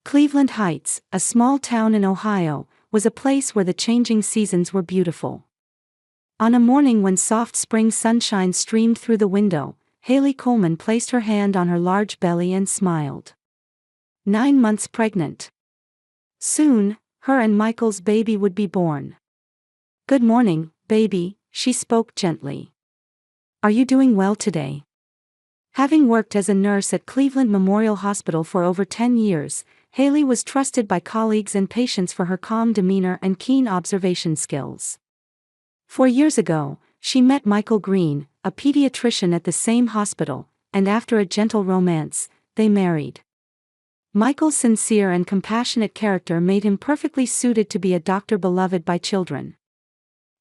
Cleveland Heights, a small town in Ohio, was a place where the changing seasons were beautiful. On a morning when soft spring sunshine streamed through the window, Haley Coleman placed her hand on her large belly and smiled. 9 months pregnant. Soon, her and Michael's baby would be born. "Good morning, baby," she spoke gently. "Are you doing well today?" Having worked as a nurse at Cleveland Memorial Hospital for over 10 years, Haley was trusted by colleagues and patients for her calm demeanor and keen observation skills. 4 years ago, she met Michael Green, a pediatrician at the same hospital, and after a gentle romance, they married. Michael's sincere and compassionate character made him perfectly suited to be a doctor beloved by children.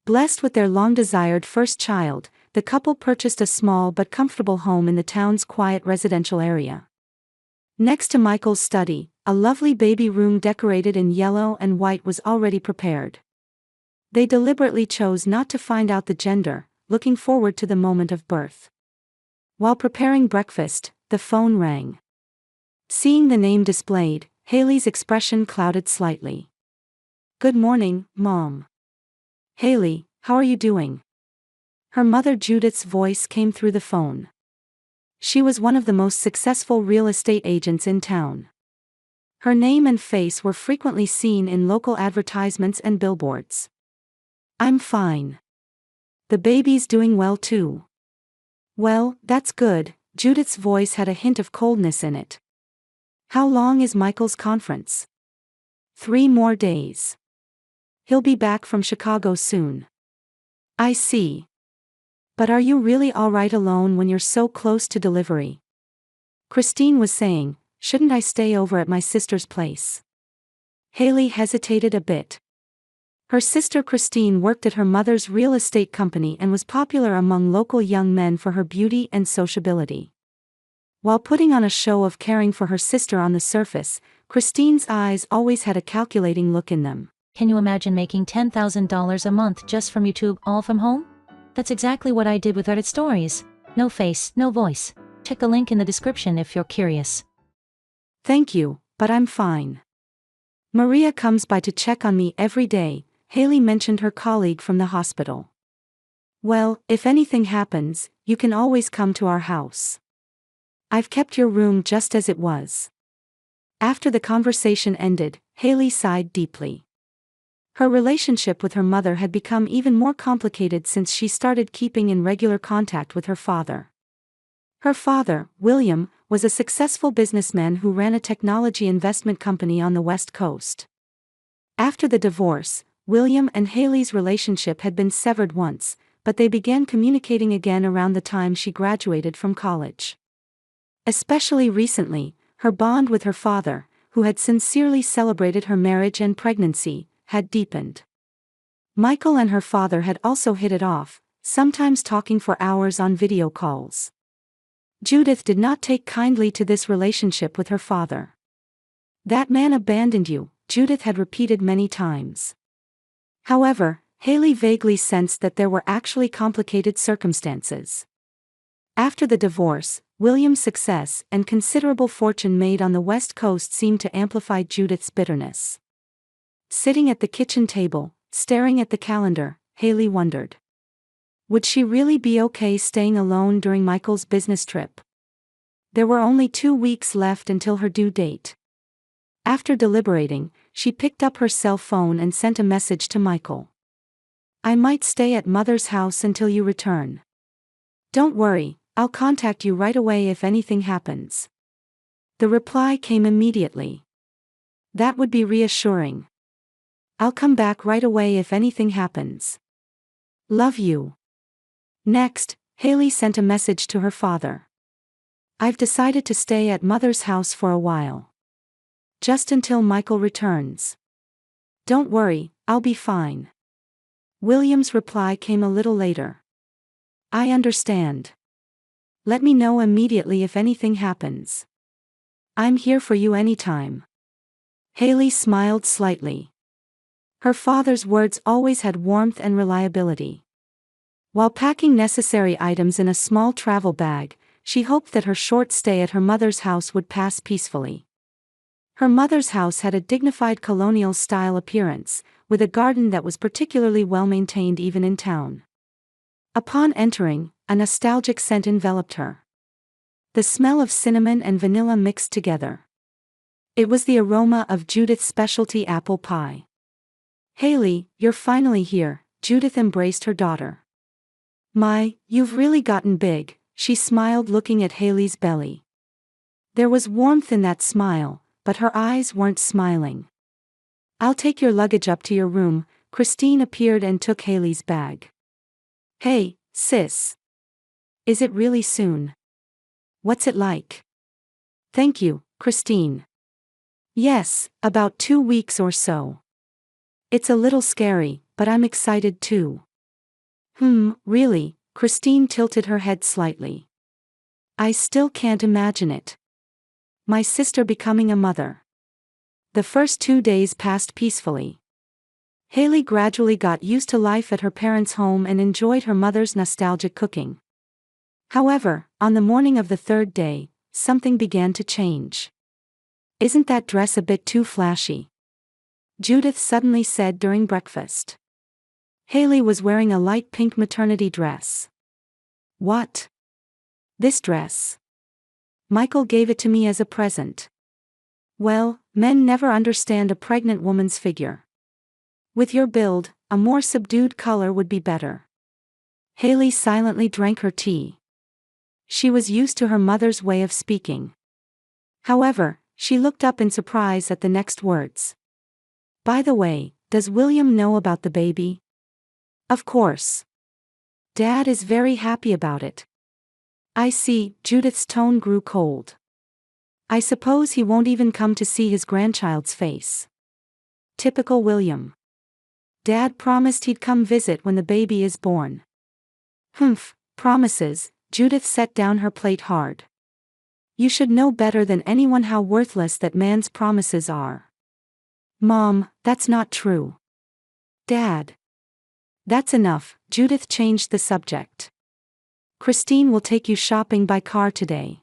Blessed with their long-desired first child, the couple purchased a small but comfortable home in the town's quiet residential area. Next to Michael's study, a lovely baby room decorated in yellow and white was already prepared. They deliberately chose not to find out the gender, looking forward to the moment of birth. While preparing breakfast, the phone rang. Seeing the name displayed, Haley's expression clouded slightly. "Good morning, Mom." "Haley, how are you doing?" Her mother Judith's voice came through the phone. She was one of the most successful real estate agents in town. Her name and face were frequently seen in local advertisements and billboards. "I'm fine. The baby's doing well too." "Well, that's good." Judith's voice had a hint of coldness in it. "How long is Michael's conference?" 3 more days. He'll be back from Chicago soon." "I see. But are you really all right alone when you're so close to delivery?" Christine was saying, "Shouldn't I stay over at my sister's place?" Haley hesitated a bit. Her sister Christine worked at her mother's real estate company and was popular among local young men for her beauty and sociability. While putting on a show of caring for her sister on the surface, Christine's eyes always had a calculating look in them. Can you imagine making $10,000 a month just from YouTube, all from home? That's exactly what I did with Reddit stories. No face, no voice. Check the link in the description if you're curious. "Thank you, but I'm fine. Maria comes by to check on me every day," Haley mentioned her colleague from the hospital. "Well, if anything happens, you can always come to our house. I've kept your room just as it was." After the conversation ended, Haley sighed deeply. Her relationship with her mother had become even more complicated since she started keeping in regular contact with her father. Her father, William, was a successful businessman who ran a technology investment company on the West Coast. After the divorce, William and Haley's relationship had been severed once, but they began communicating again around the time she graduated from college. Especially recently, her bond with her father, who had sincerely celebrated her marriage and pregnancy, had deepened. Michael and her father had also hit it off, sometimes talking for hours on video calls. Judith did not take kindly to this relationship with her father. "That man abandoned you," Judith had repeated many times. However, Haley vaguely sensed that there were actually complicated circumstances. After the divorce, William's success and considerable fortune made on the West Coast seemed to amplify Judith's bitterness. Sitting at the kitchen table, staring at the calendar, Haley wondered. Would she really be okay staying alone during Michael's business trip? There were only 2 weeks left until her due date. After deliberating, she picked up her cell phone and sent a message to Michael. "I might stay at Mother's house until you return. Don't worry, I'll contact you right away if anything happens." The reply came immediately. "That would be reassuring. I'll come back right away if anything happens. Love you." Next, Haley sent a message to her father. "I've decided to stay at Mother's house for a while. Just until Michael returns. Don't worry, I'll be fine." William's reply came a little later. "I understand. Let me know immediately if anything happens. I'm here for you anytime." Haley smiled slightly. Her father's words always had warmth and reliability. While packing necessary items in a small travel bag, she hoped that her short stay at her mother's house would pass peacefully. Her mother's house had a dignified colonial-style appearance, with a garden that was particularly well-maintained even in town. Upon entering, a nostalgic scent enveloped her. The smell of cinnamon and vanilla mixed together. It was the aroma of Judith's specialty apple pie. "Haley, you're finally here," Judith embraced her daughter. "My, you've really gotten big," she smiled, looking at Haley's belly. There was warmth in that smile, but her eyes weren't smiling. "I'll take your luggage up to your room." Christine appeared and took Haley's bag. "Hey, sis. Is it really soon? What's it like?" "Thank you, Christine. Yes, about 2 weeks or so. It's a little scary, but I'm excited too." Really?" Christine tilted her head slightly. "I still can't imagine it. My sister becoming a mother." The first 2 days passed peacefully. Haley gradually got used to life at her parents' home and enjoyed her mother's nostalgic cooking. However, on the morning of the 3rd day, something began to change. "Isn't that dress a bit too flashy?" Judith suddenly said during breakfast. Haley was wearing a light pink maternity dress. "What? This dress? Michael gave it to me as a present." "Well, men never understand a pregnant woman's figure. With your build, a more subdued color would be better." Haley silently drank her tea. She was used to her mother's way of speaking. However, she looked up in surprise at the next words. "By the way, does William know about the baby?" "Of course. Dad is very happy about it." "I see." Judith's tone grew cold. "I suppose he won't even come to see his grandchild's face." Typical William. "Dad promised he'd come visit when the baby is born." Promises." Judith set down her plate hard. "You should know better than anyone how worthless that man's promises are." "Mom, that's not true." "Dad." "That's enough." Judith changed the subject. "Christine will take you shopping by car today.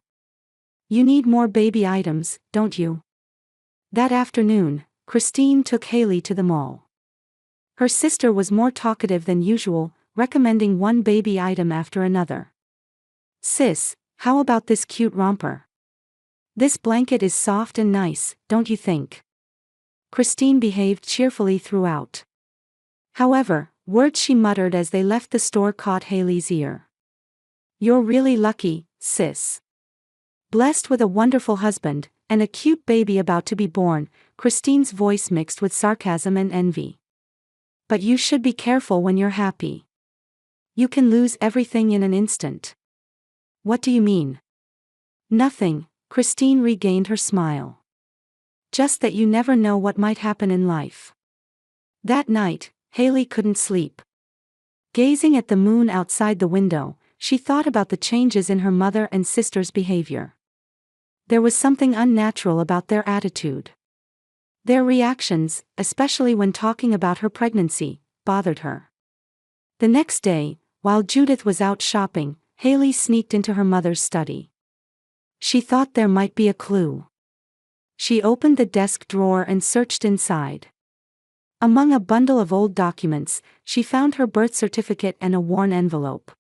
You need more baby items, don't you?" That afternoon, Christine took Haley to the mall. Her sister was more talkative than usual, recommending one baby item after another. "Sis, how about this cute romper? This blanket is soft and nice, don't you think?" Christine behaved cheerfully throughout. However, words she muttered as they left the store caught Haley's ear. "You're really lucky, sis. Blessed with a wonderful husband, and a cute baby about to be born." Christine's voice mixed with sarcasm and envy. "But you should be careful when you're happy. You can lose everything in an instant." "What do you mean?" "Nothing." Christine regained her smile. "Just that you never know what might happen in life." That night, Haley couldn't sleep. Gazing at the moon outside the window, she thought about the changes in her mother and sister's behavior. There was something unnatural about their attitude. Their reactions, especially when talking about her pregnancy, bothered her. The next day, while Judith was out shopping, Haley sneaked into her mother's study. She thought there might be a clue. She opened the desk drawer and searched inside. Among a bundle of old documents, she found her birth certificate and a worn envelope.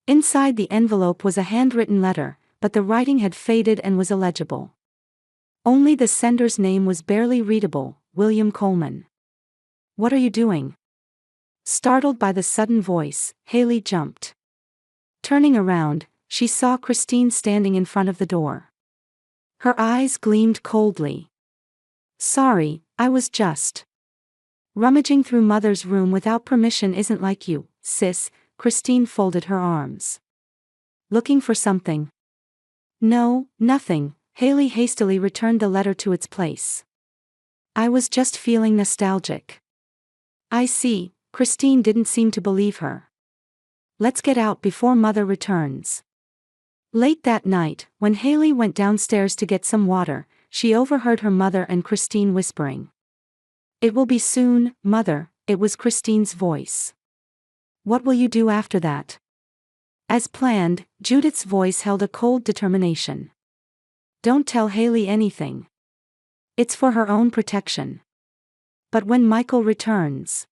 Inside the envelope was a handwritten letter, but the writing had faded and was illegible. Only the sender's name was barely readable: William Coleman. "What are you doing?" Startled by the sudden voice, Haley jumped. Turning around, she saw Christine standing in front of the door. Her eyes gleamed coldly. "Sorry, I was just rummaging through Mother's room without permission." "Isn't like you, sis." Christine folded her arms. "Looking for something?" "No, nothing." Haley hastily returned the letter to its place. "I was just feeling nostalgic." "I see." Christine didn't seem to believe her. "Let's get out before Mother returns." Late that night, when Haley went downstairs to get some water, she overheard her mother and Christine whispering. "It will be soon, Mother." It was Christine's voice. "What will you do after that?" As planned, Judith's voice held a cold determination. "Don't tell Haley anything." It's for her own protection. But when Michael returns,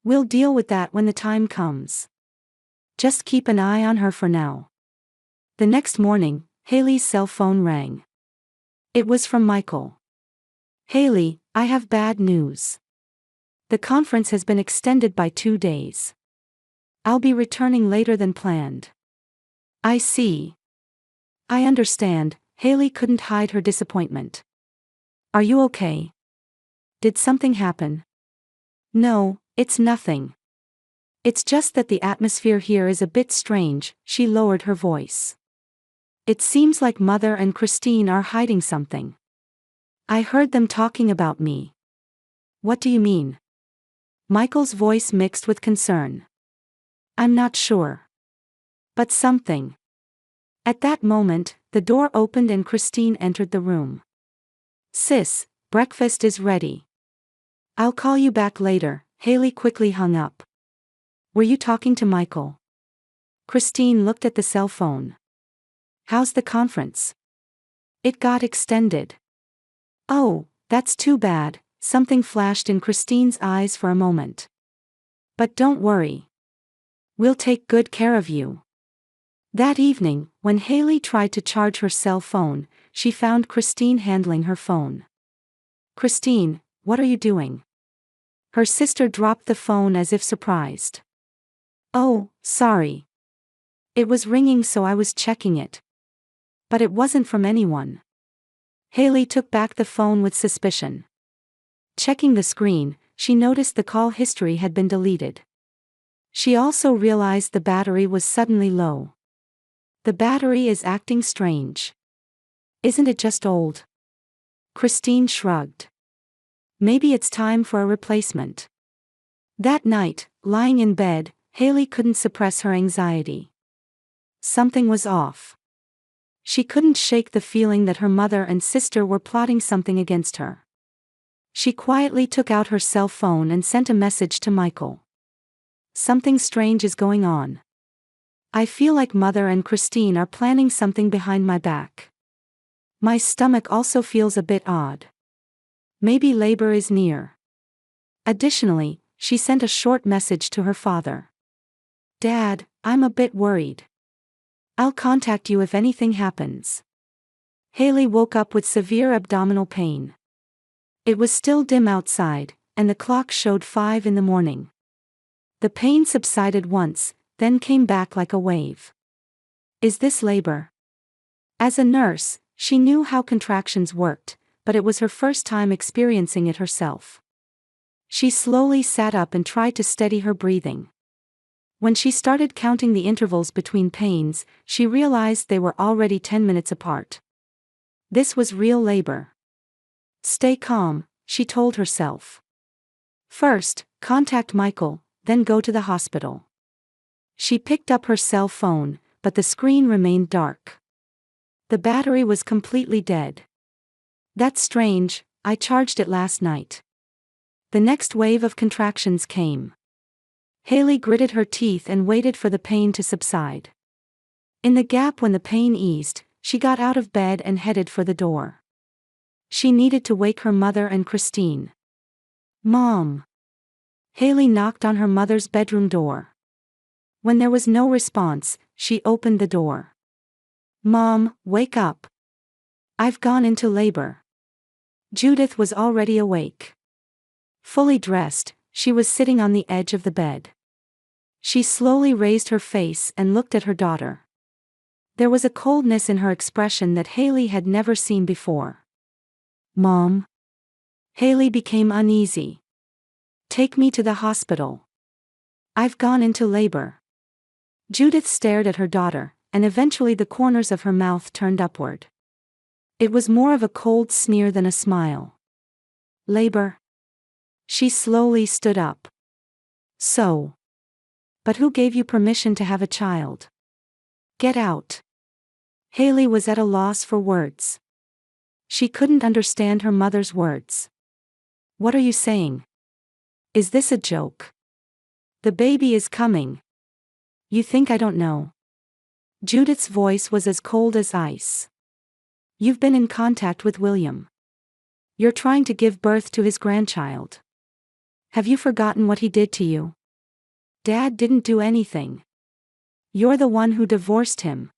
we'll deal with that when the time comes. Just keep an eye on her for now. The next morning, Haley's cell phone rang. It was from Michael. Haley, I have bad news. The conference has been extended by 2 days. I'll be returning later than planned. I see. I understand. Haley couldn't hide her disappointment. Are you okay? Did something happen? No, it's nothing. It's just that the atmosphere here is a bit strange, she lowered her voice. It seems like Mother and Christine are hiding something. I heard them talking about me. What do you mean? Michael's voice mixed with concern. I'm not sure. But something. At that moment, the door opened and Christine entered the room. Sis, breakfast is ready. I'll call you back later. Haley quickly hung up. Were you talking to Michael? Christine looked at the cell phone. How's the conference? It got extended. Oh, that's too bad. Something flashed in Christine's eyes for a moment. But don't worry. We'll take good care of you. That evening, when Haley tried to charge her cell phone, she found Christine handling her phone. Christine, what are you doing? Her sister dropped the phone as if surprised. Oh, sorry. It was ringing so I was checking it. But it wasn't from anyone. Haley took back the phone with suspicion. Checking the screen, she noticed the call history had been deleted. She also realized the battery was suddenly low. The battery is acting strange. Isn't it just old? Christine shrugged. Maybe it's time for a replacement. That night, lying in bed, Haley couldn't suppress her anxiety. Something was off. She couldn't shake the feeling that her mother and sister were plotting something against her. She quietly took out her cell phone and sent a message to Michael. Something strange is going on. I feel like Mother and Christine are planning something behind my back. My stomach also feels a bit odd. Maybe labor is near. Additionally, she sent a short message to her father. Dad, I'm a bit worried. I'll contact you if anything happens. Haley woke up with severe abdominal pain. It was still dim outside, and the clock showed 5 in the morning. The pain subsided once, then came back like a wave. Is this labor? As a nurse, she knew how contractions worked, but it was her first time experiencing it herself. She slowly sat up and tried to steady her breathing. When she started counting the intervals between pains, she realized they were already 10 minutes apart. This was real labor. Stay calm, she told herself. First, contact Michael, then go to the hospital. She picked up her cell phone, but the screen remained dark. The battery was completely dead. That's strange, I charged it last night. The next wave of contractions came. Haley gritted her teeth and waited for the pain to subside. In the gap when the pain eased, she got out of bed and headed for the door. She needed to wake her mother and Christine. Mom! Haley knocked on her mother's bedroom door. When there was no response, she opened the door. Mom, wake up. I've gone into labor. Judith was already awake. Fully dressed, she was sitting on the edge of the bed. She slowly raised her face and looked at her daughter. There was a coldness in her expression that Haley had never seen before. Mom? Haley became uneasy. Take me to the hospital. I've gone into labor. Judith stared at her daughter, and eventually the corners of her mouth turned upward. It was more of a cold sneer than a smile. Labor? She slowly stood up. So. But who gave you permission to have a child? Get out. Haley was at a loss for words. She couldn't understand her mother's words. What are you saying? Is this a joke? The baby is coming. You think I don't know? Judith's voice was as cold as ice. You've been in contact with William. You're trying to give birth to his grandchild. Have you forgotten what he did to you? Dad didn't do anything. You're the one who divorced him.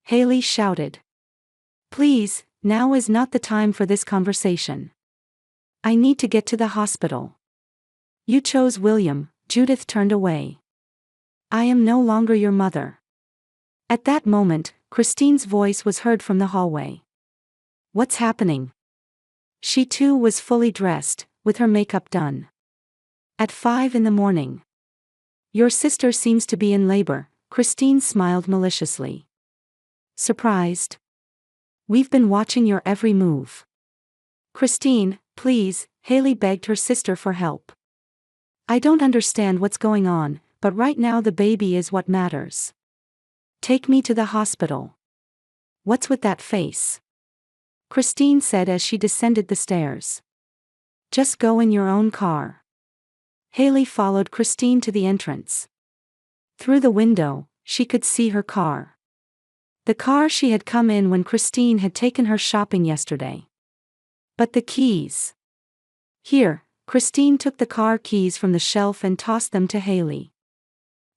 Haley shouted. Please, now is not the time for this conversation. I need to get to the hospital. You chose William. Judith turned away. I am no longer your mother. At that moment, Christine's voice was heard from the hallway. What's happening? She too was fully dressed, with her makeup done. At 5 in the morning. Your sister seems to be in labor, Christine smiled maliciously. Surprised? We've been watching your every move. Christine, please, Haley begged her sister for help. I don't understand what's going on, but right now the baby is what matters. Take me to the hospital. What's with that face? Christine said as she descended the stairs. Just go in your own car. Haley followed Christine to the entrance. Through the window, she could see her car. The car she had come in when Christine had taken her shopping yesterday. But the keys. Here, Christine took the car keys from the shelf and tossed them to Haley.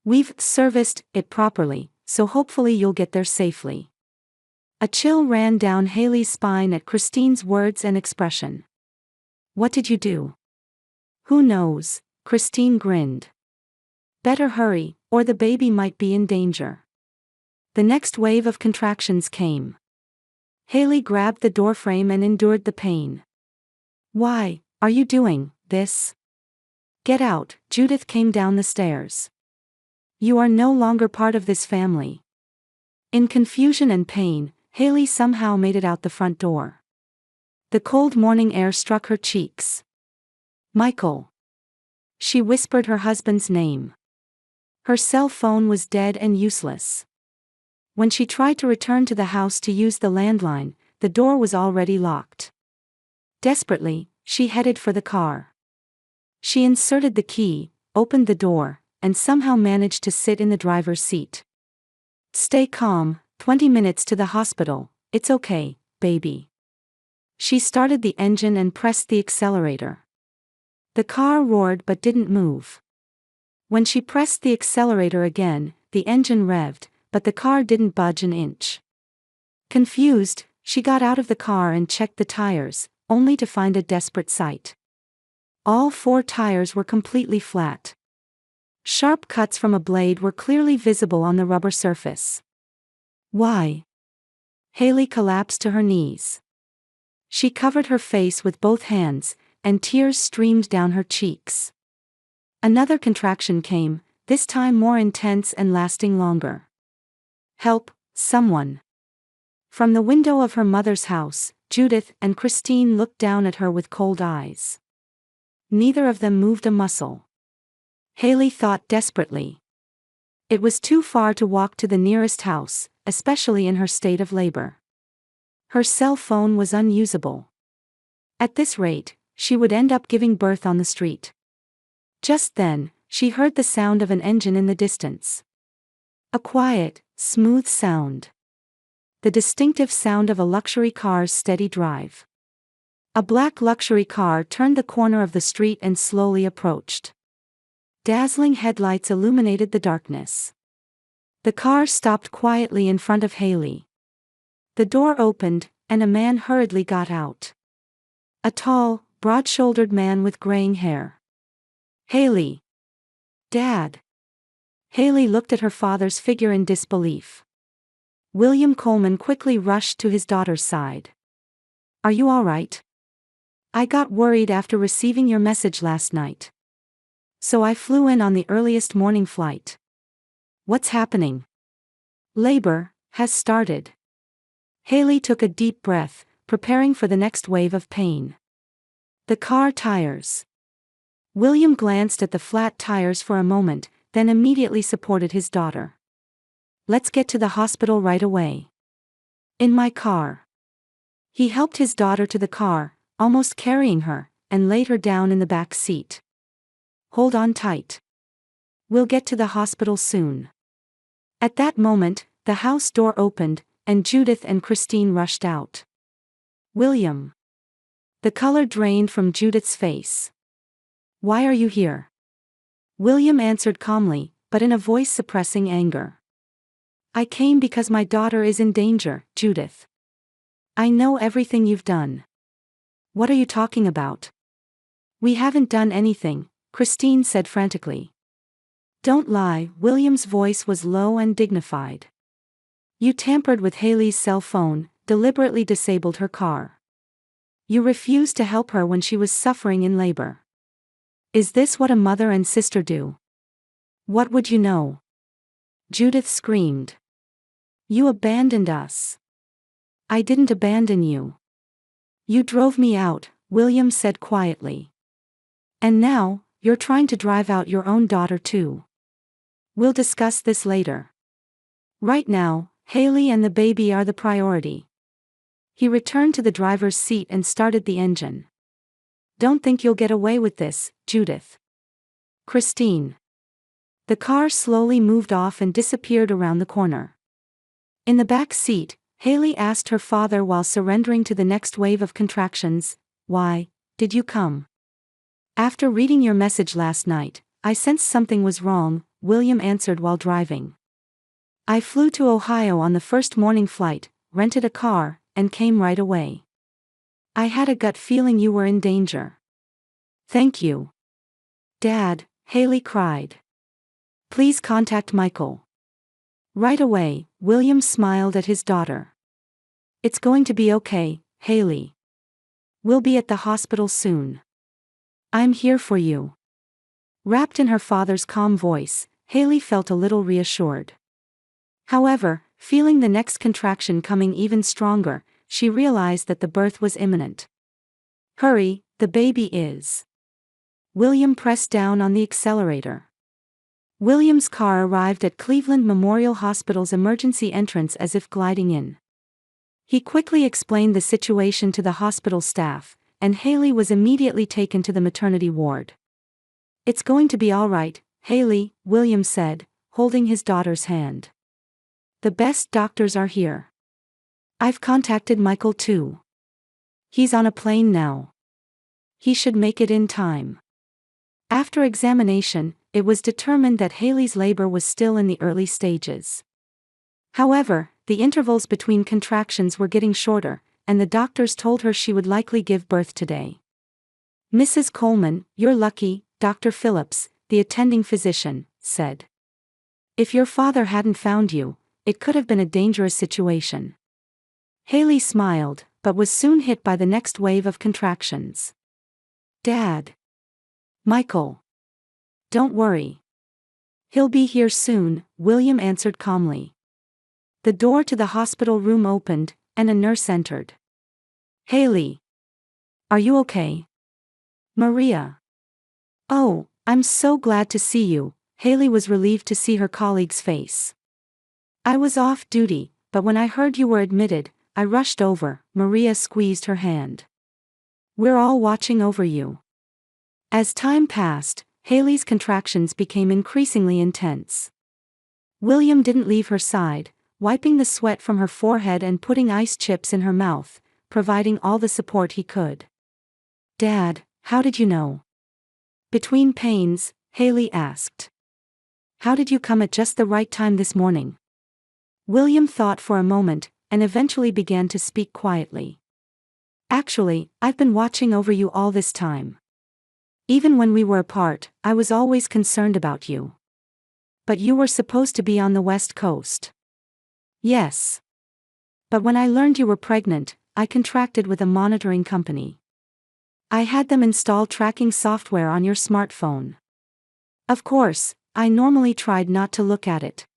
We've serviced it properly, so hopefully you'll get there safely. A chill ran down Haley's spine at Christine's words and expression. What did you do? Who knows, Christine grinned. Better hurry, or the baby might be in danger. The next wave of contractions came. Haley grabbed the doorframe and endured the pain. Why are you doing this? Get out, Judith came down the stairs. You are no longer part of this family. In confusion and pain, Haley somehow made it out the front door. The cold morning air struck her cheeks. Michael. She whispered her husband's name. Her cell phone was dead and useless. When she tried to return to the house to use the landline, the door was already locked. Desperately, she headed for the car. She inserted the key, opened the door, and somehow managed to sit in the driver's seat. Stay calm, 20 minutes to the hospital, it's okay, baby. She started the engine and pressed the accelerator. The car roared but didn't move. When she pressed the accelerator again, the engine revved, but the car didn't budge an inch. Confused, she got out of the car and checked the tires, only to find a desperate sight. All 4 tires were completely flat. Sharp cuts from a blade were clearly visible on the rubber surface. Why? Haley collapsed to her knees. She covered her face with both hands, and tears streamed down her cheeks. Another contraction came, this time more intense and lasting longer. Help, someone. From the window of her mother's house, Judith and Christine looked down at her with cold eyes. Neither of them moved a muscle. Haley thought desperately. It was too far to walk to the nearest house, especially in her state of labor. Her cell phone was unusable. At this rate, she would end up giving birth on the street. Just then, she heard the sound of an engine in the distance. A quiet, smooth sound. The distinctive sound of a luxury car's steady drive. A black luxury car turned the corner of the street and slowly approached. Dazzling headlights illuminated the darkness. The car stopped quietly in front of Haley. The door opened, and a man hurriedly got out. A tall, broad-shouldered man with graying hair. Haley. Dad. Haley looked at her father's figure in disbelief. William Coleman quickly rushed to his daughter's side. Are you all right? I got worried after receiving your message last night. So I flew in on the earliest morning flight. What's happening? Labor has started. Haley took a deep breath, preparing for the next wave of pain. The car tires. William glanced at the flat tires for a moment, then immediately supported his daughter. Let's get to the hospital right away. In my car. He helped his daughter to the car, almost carrying her, and laid her down in the back seat. Hold on tight. We'll get to the hospital soon. At that moment, the house door opened, and Judith and Christine rushed out. William. The color drained from Judith's face. "Why are you here?" William answered calmly, but in a voice suppressing anger. "I came because my daughter is in danger, Judith. I know everything you've done." "What are you talking about?" "We haven't done anything," Christine said frantically. "Don't lie," William's voice was low and dignified. "You tampered with Haley's cell phone, deliberately disabled her car. You refused to help her when she was suffering in labor. Is this what a mother and sister do?" "What would you know?" Judith screamed. "You abandoned us." "I didn't abandon you. You drove me out," William said quietly. "And now, you're trying to drive out your own daughter too. We'll discuss this later. Right now, Haley and the baby are the priority." He returned to the driver's seat and started the engine. "Don't think you'll get away with this, Judith." "Christine." The car slowly moved off and disappeared around the corner. In the back seat, Haley asked her father while surrendering to the next wave of contractions, "Why did you come?" "After reading your message last night, I sensed something was wrong," William answered while driving. "I flew to Ohio on the first morning flight, rented a car, and came right away. I had a gut feeling you were in danger." "Thank you, Dad," Haley cried. "Please contact Michael." Right away, William smiled at his daughter. "It's going to be okay, Haley. We'll be at the hospital soon. I'm here for you." Wrapped in her father's calm voice, Haley felt a little reassured. However, feeling the next contraction coming even stronger, she realized that the birth was imminent. "Hurry, the baby is." William pressed down on the accelerator. William's car arrived at Cleveland Memorial Hospital's emergency entrance as if gliding in. He quickly explained the situation to the hospital staff, and Haley was immediately taken to the maternity ward. "It's going to be all right, Haley," William said, holding his daughter's hand. "The best doctors are here. I've contacted Michael too. He's on a plane now. He should make it in time." After examination, it was determined that Haley's labor was still in the early stages. However, the intervals between contractions were getting shorter, and the doctors told her she would likely give birth today. "Mrs. Coleman, you're lucky," Dr. Phillips, the attending physician, said. "If your father hadn't found you, it could have been a dangerous situation." Haley smiled, but was soon hit by the next wave of contractions. "Dad." "Michael. Don't worry. He'll be here soon," William answered calmly. The door to the hospital room opened, and a nurse entered. "Haley. Are you okay?" "Maria. Oh, I'm so glad to see you." Haley was relieved to see her colleague's face. "I was off duty, but when I heard you were admitted, I rushed over." Maria squeezed her hand. "We're all watching over you." As time passed, Haley's contractions became increasingly intense. William didn't leave her side, wiping the sweat from her forehead and putting ice chips in her mouth, providing all the support he could. "Dad, how did you know?" Between pains, Haley asked. "How did you come at just the right time this morning?" William thought for a moment, and eventually began to speak quietly. "Actually, I've been watching over you all this time. Even when we were apart, I was always concerned about you. But you were supposed to be on the West Coast." "Yes. But when I learned you were pregnant, I contracted with a monitoring company. I had them install tracking software on your smartphone. Of course, I normally tried not to look at it.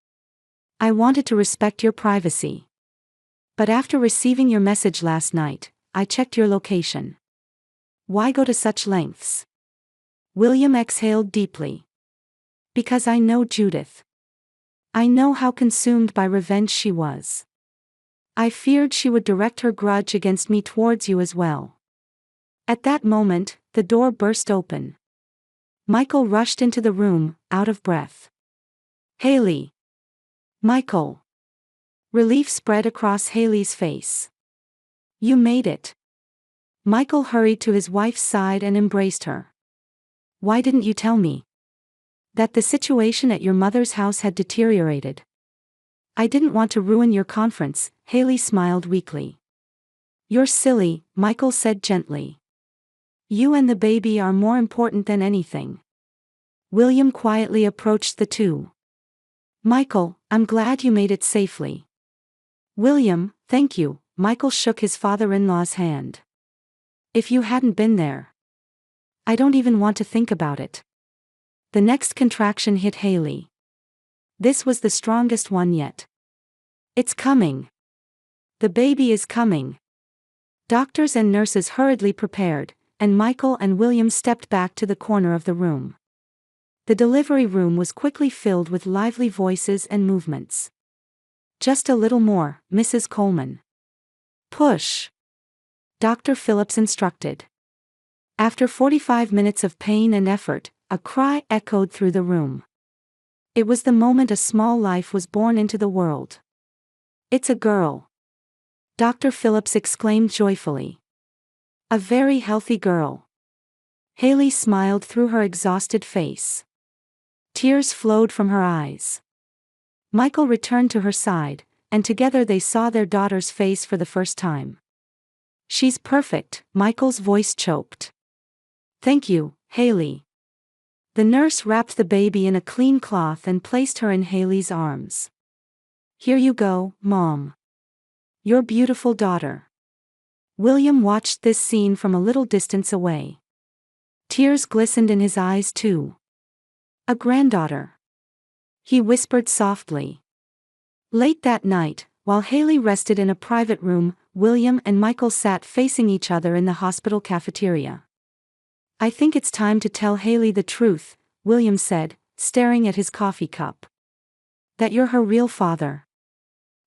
I wanted to respect your privacy. But after receiving your message last night, I checked your location." "Why go to such lengths?" William exhaled deeply. "Because I know Judith. I know how consumed by revenge she was. I feared she would direct her grudge against me towards you as well." At that moment, the door burst open. Michael rushed into the room, out of breath. "Haley." "Michael." Relief spread across Haley's face. "You made it." Michael hurried to his wife's side and embraced her. Why didn't you tell me that the situation at your mother's house had deteriorated? I didn't want to ruin your conference, Haley smiled weakly. You're silly, Michael said gently. You and the baby are more important than anything. William quietly approached the two. Michael, I'm glad you made it safely. William, thank you, Michael shook his father-in-law's hand. If you hadn't been there. I don't even want to think about it. The next contraction hit Haley. This was the strongest one yet. It's coming. The baby is coming. Doctors and nurses hurriedly prepared, and Michael and William stepped back to the corner of the room. The delivery room was quickly filled with lively voices and movements. Just a little more, Mrs. Coleman. Push. Dr. Phillips instructed. After 45 minutes of pain and effort, a cry echoed through the room. It was the moment a small life was born into the world. It's a girl. Dr. Phillips exclaimed joyfully. A very healthy girl. Haley smiled through her exhausted face. Tears flowed from her eyes. Michael returned to her side, and together they saw their daughter's face for the first time. She's perfect, Michael's voice choked. Thank you, Haley. The nurse wrapped the baby in a clean cloth and placed her in Haley's arms. Here you go, Mom. Your beautiful daughter. William watched this scene from a little distance away. Tears glistened in his eyes too. A granddaughter. He whispered softly. Late that night, while Haley rested in a private room, William and Michael sat facing each other in the hospital cafeteria. I think it's time to tell Haley the truth, William said, staring at his coffee cup. That you're her real father?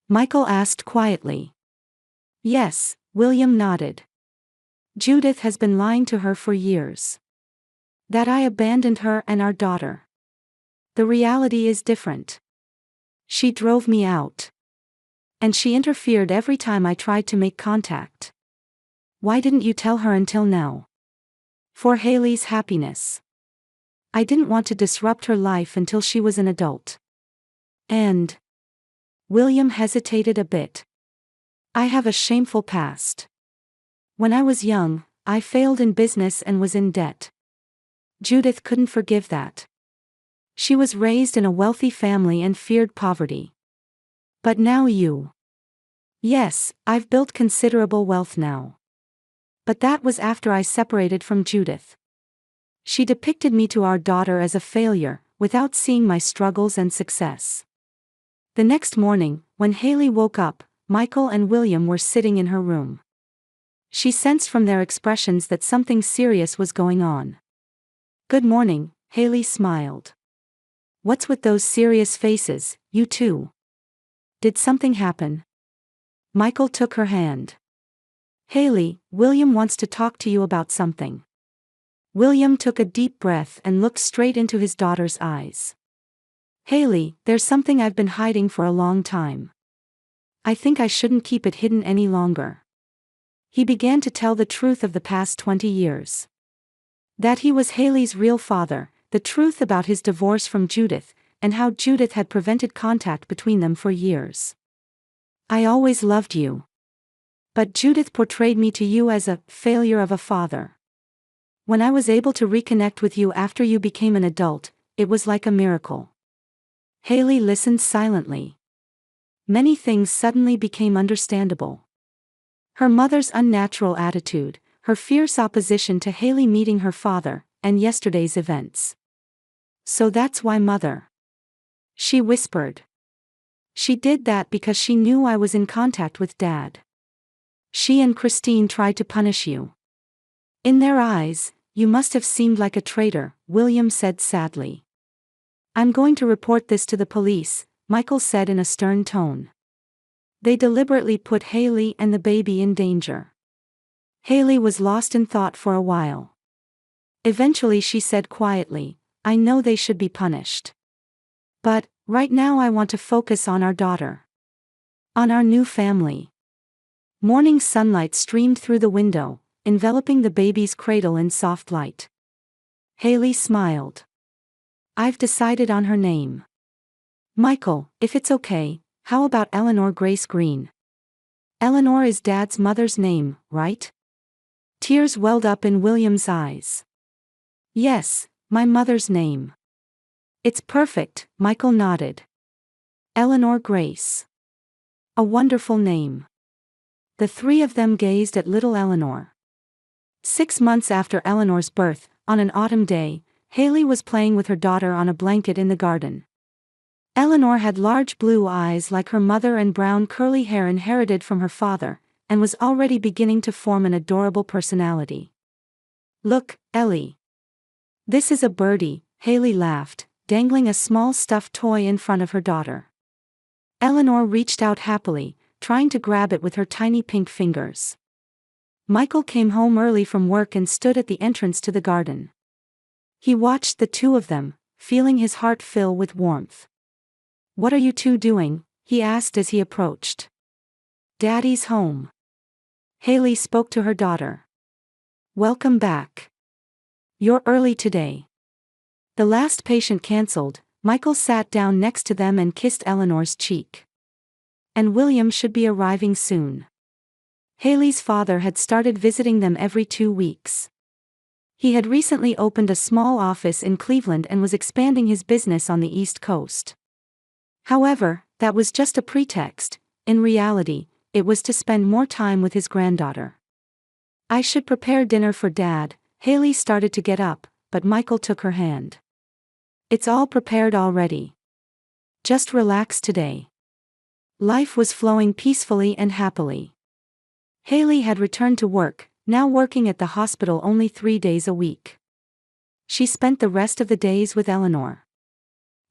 Michael asked quietly. Yes, William nodded. Judith has been lying to her for years. That I abandoned her and our daughter. The reality is different. She drove me out. And she interfered every time I tried to make contact. Why didn't you tell her until now? For Haley's happiness. I didn't want to disrupt her life until she was an adult. And William hesitated a bit. I have a shameful past. When I was young, I failed in business and was in debt. Judith couldn't forgive that. She was raised in a wealthy family and feared poverty. But now you. Yes, I've built considerable wealth now. But that was after I separated from Judith. She depicted me to our daughter as a failure, without seeing my struggles and success. The next morning, when Haley woke up, Michael and William were sitting in her room. She sensed from their expressions that something serious was going on. Good morning, Haley smiled. What's with those serious faces, you two? Did something happen? Michael took her hand. Haley, William wants to talk to you about something. William took a deep breath and looked straight into his daughter's eyes. Haley, there's something I've been hiding for a long time. I think I shouldn't keep it hidden any longer. He began to tell the truth of the past 20 years. That he was Haley's real father, the truth about his divorce from Judith, and how Judith had prevented contact between them for years. I always loved you. But Judith portrayed me to you as a failure of a father. When I was able to reconnect with you after you became an adult, it was like a miracle. Haley listened silently. Many things suddenly became understandable. Her mother's unnatural attitude, her fierce opposition to Haley meeting her father, and yesterday's events. So that's why Mother. She whispered. She did that because she knew I was in contact with Dad. She and Christine tried to punish you. In their eyes, you must have seemed like a traitor, William said sadly. I'm going to report this to the police, Michael said in a stern tone. They deliberately put Haley and the baby in danger. Haley was lost in thought for a while. Eventually she said quietly, I know they should be punished. But, right now I want to focus on our daughter. On our new family. Morning sunlight streamed through the window, enveloping the baby's cradle in soft light. Haley smiled. "I've decided on her name. Michael, if it's okay, how about Eleanor Grace Green? Eleanor is Dad's mother's name, right?" Tears welled up in William's eyes. "Yes, my mother's name." "It's perfect," Michael nodded. "Eleanor Grace. A wonderful name." The three of them gazed at little Eleanor. 6 months after Eleanor's birth, on an autumn day, Haley was playing with her daughter on a blanket in the garden. Eleanor had large blue eyes like her mother and brown curly hair inherited from her father, and was already beginning to form an adorable personality. "Look, Ellie. This is a birdie," Haley laughed, dangling a small stuffed toy in front of her daughter. Eleanor reached out happily, trying to grab it with her tiny pink fingers. Michael came home early from work and stood at the entrance to the garden. He watched the two of them, feeling his heart fill with warmth. "What are you two doing?" he asked as he approached. "Daddy's home." Haley spoke to her daughter. "Welcome back. You're early today." The last patient cancelled, Michael sat down next to them and kissed Eleanor's cheek. "And William should be arriving soon." Haley's father had started visiting them every 2 weeks. He had recently opened a small office in Cleveland and was expanding his business on the East Coast. However, that was just a pretext. In reality, it was to spend more time with his granddaughter. "I should prepare dinner for Dad." Haley started to get up, but Michael took her hand. "It's all prepared already. Just relax today." Life was flowing peacefully and happily. Haley had returned to work, now working at the hospital only 3 days a week. She spent the rest of the days with Eleanor.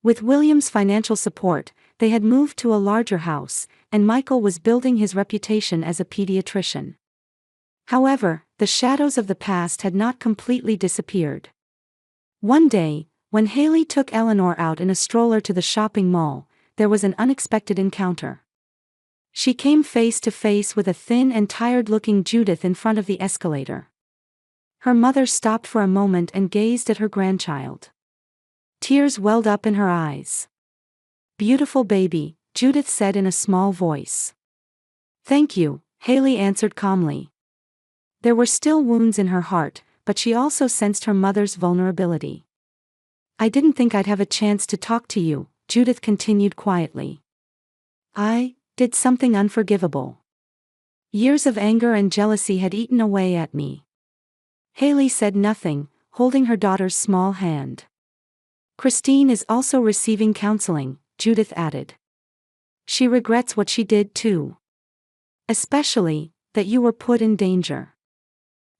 With William's financial support, they had moved to a larger house, and Michael was building his reputation as a pediatrician. However, the shadows of the past had not completely disappeared. One day, when Haley took Eleanor out in a stroller to the shopping mall, there was an unexpected encounter. She came face to face with a thin and tired-looking Judith in front of the escalator. Her mother stopped for a moment and gazed at her grandchild. Tears welled up in her eyes. "Beautiful baby," Judith said in a small voice. "Thank you," Haley answered calmly. There were still wounds in her heart, but she also sensed her mother's vulnerability. "I didn't think I'd have a chance to talk to you," Judith continued quietly. "I did something unforgivable. Years of anger and jealousy had eaten away at me." Haley said nothing, holding her daughter's small hand. "Christine is also receiving counseling," Judith added. "She regrets what she did too. Especially, that you were put in danger."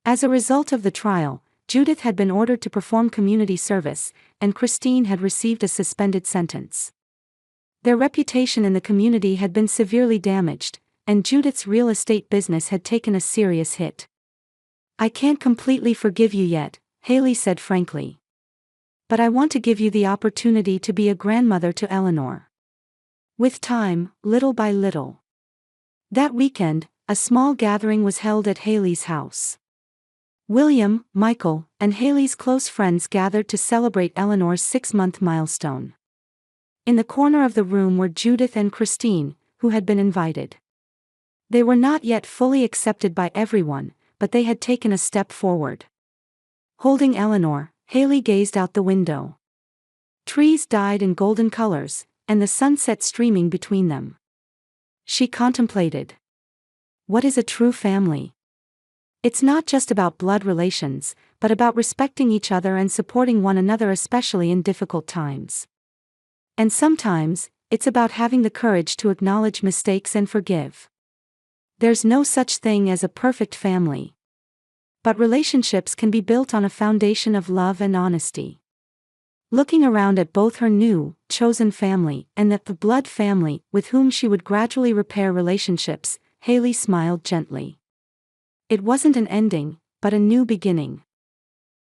As a result of the trial, Judith had been ordered to perform community service, and Christine had received a suspended sentence. Their reputation in the community had been severely damaged, and Judith's real estate business had taken a serious hit. "I can't completely forgive you yet," Haley said frankly. "But I want to give you the opportunity to be a grandmother to Eleanor. With time, little by little." That weekend, a small gathering was held at Haley's house. William, Michael, and Haley's close friends gathered to celebrate Eleanor's 6-month milestone. In the corner of the room were Judith and Christine, who had been invited. They were not yet fully accepted by everyone, but they had taken a step forward. Holding Eleanor, Haley gazed out the window. Trees dyed in golden colors, and the sunset streaming between them. She contemplated. What is a true family? It's not just about blood relations, but about respecting each other and supporting one another, especially in difficult times. And sometimes, it's about having the courage to acknowledge mistakes and forgive. There's no such thing as a perfect family. But relationships can be built on a foundation of love and honesty. Looking around at both her new, chosen family and the blood family with whom she would gradually repair relationships, Haley smiled gently. It wasn't an ending, but a new beginning.